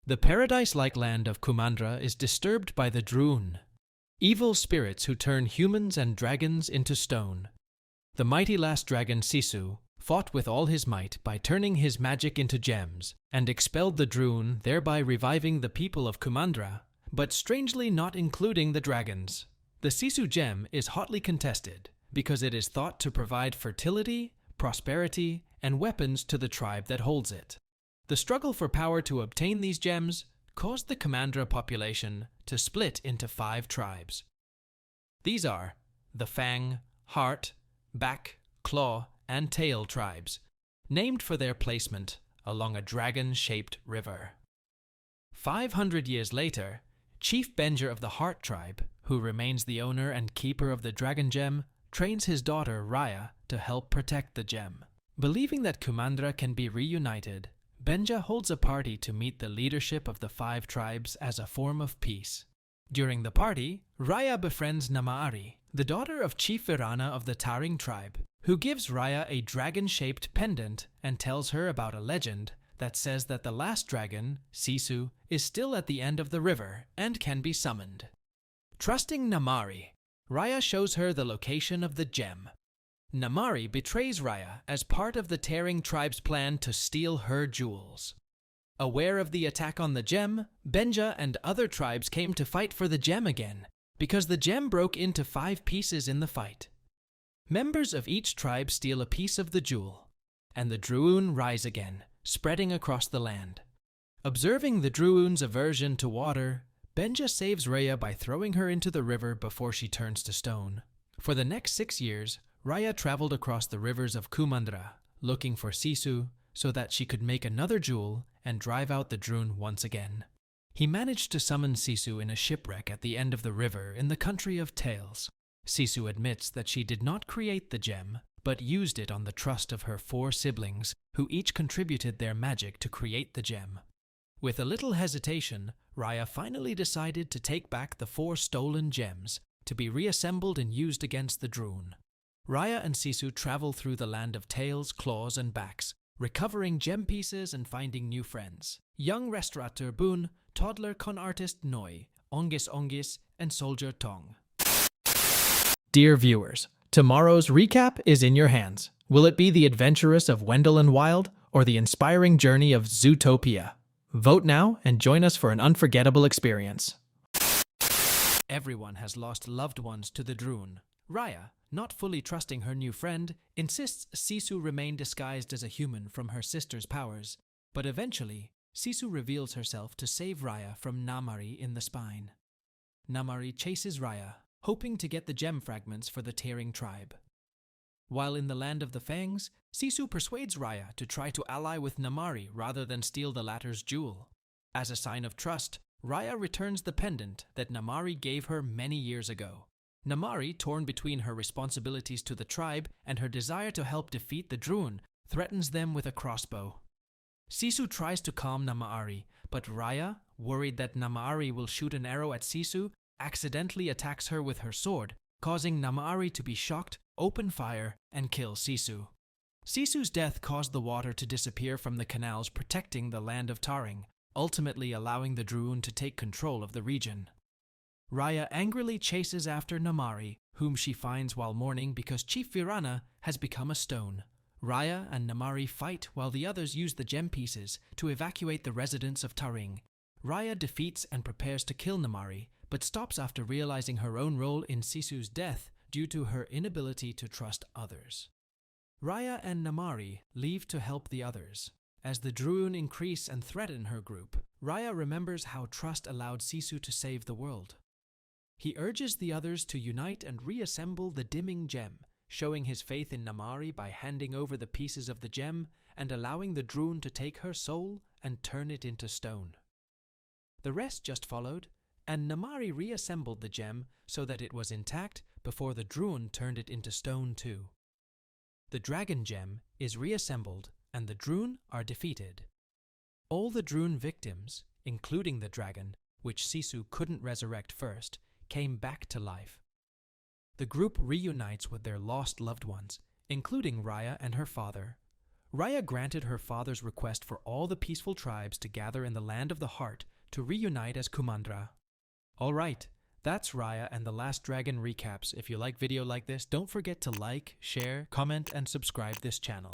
The paradise-like land of Kumandra is disturbed by the Druun, evil spirits who turn humans and dragons into stone. The mighty last dragon Sisu fought with all his might by turning his magic into gems and expelled the Druun, thereby reviving the people of Kumandra, but strangely not including the dragons. The Sisu gem is hotly contested because it is thought to provide fertility, prosperity, and weapons to the tribe that holds it. The struggle for power to obtain these gems caused the Kumandra population to split into 5 tribes. These are the Fang, Heart, Back, Claw, and Tail tribes, named for their placement along a dragon-shaped river. 500 years later, Chief Benja of the Heart tribe, who remains the owner and keeper of the dragon gem, trains his daughter Raya to help protect the gem. Believing that Kumandra can be reunited, Benja holds a party to meet the leadership of the 5 tribes as a form of peace. During the party, Raya befriends Namaari, the daughter of Chief Virana of the Taring tribe, who gives Raya a dragon-shaped pendant and tells her about a legend that says that the last dragon, Sisu, is still at the end of the river and can be summoned. Trusting Namaari, Raya shows her the location of the gem. Namaari betrays Raya as part of the Taring tribe's plan to steal her jewels. Aware of the attack on the gem, Benja and other tribes came to fight for the gem again, because the gem broke into 5 pieces in the fight. Members of each tribe steal a piece of the jewel, and the Druun rise again, spreading across the land. Observing the Druun's aversion to water, Benja saves Raya by throwing her into the river before she turns to stone. For the next 6 years, Raya traveled across the rivers of Kumandra, looking for Sisu so that she could make another jewel and drive out the Druun once again. He managed to summon Sisu in a shipwreck at the end of the river in the country of Tales. Sisu admits that she did not create the gem, but used it on the trust of her 4 siblings, who each contributed their magic to create the gem. With a little hesitation, Raya finally decided to take back the 4 stolen gems, to be reassembled and used against the Druun. Raya and Sisu travel through the land of tails, claws, and backs, recovering gem pieces and finding new friends. Young restaurateur Boon, toddler con artist Noi, Ongis, and soldier Tong. Dear viewers, tomorrow's recap is in your hands. Will it be the adventurous of Wendell and Wild, or the inspiring journey of Zootopia? Vote now and join us for an unforgettable experience. Everyone has lost loved ones to the Druun. Raya, not fully trusting her new friend, insists Sisu remain disguised as a human from her sister's powers, but eventually, Sisu reveals herself to save Raya from Namaari in the spine. Namaari chases Raya, hoping to get the gem fragments for the Taring tribe. While in the land of the Fangs, Sisu persuades Raya to try to ally with Namaari rather than steal the latter's jewel. As a sign of trust, Raya returns the pendant that Namaari gave her many years ago. Namaari, torn between her responsibilities to the tribe and her desire to help defeat the Druun, threatens them with a crossbow. Sisu tries to calm Namaari, but Raya, worried that Namaari will shoot an arrow at Sisu, accidentally attacks her with her sword, causing Namaari to be shocked, open fire, and kill Sisu. Sisu's death caused the water to disappear from the canals protecting the land of Taring, ultimately allowing the Druun to take control of the region. Raya angrily chases after Namaari, whom she finds while mourning because Chief Virana has become a stone. Raya and Namaari fight while the others use the gem pieces to evacuate the residents of Taring. Raya defeats and prepares to kill Namaari, but stops after realizing her own role in Sisu's death due to her inability to trust others. Raya and Namaari leave to help the others. As the Druun increase and threaten her group, Raya remembers how trust allowed Sisu to save the world. He urges the others to unite and reassemble the dimming gem, showing his faith in Namaari by handing over the pieces of the gem and allowing the Druun to take her soul and turn it into stone. The rest just followed, and Namaari reassembled the gem so that it was intact before the Druun turned it into stone too. The dragon gem is reassembled and the Druun are defeated. All the Druun victims, including the dragon, which Sisu couldn't resurrect first, came back to life. The group reunites with their lost loved ones, including Raya and her father. Raya granted her father's request for all the peaceful tribes to gather in the Land of the Heart to reunite as Kumandra. Alright, that's Raya and the Last Dragon recaps. If you like video like this, don't forget to like, share, comment, and subscribe this channel.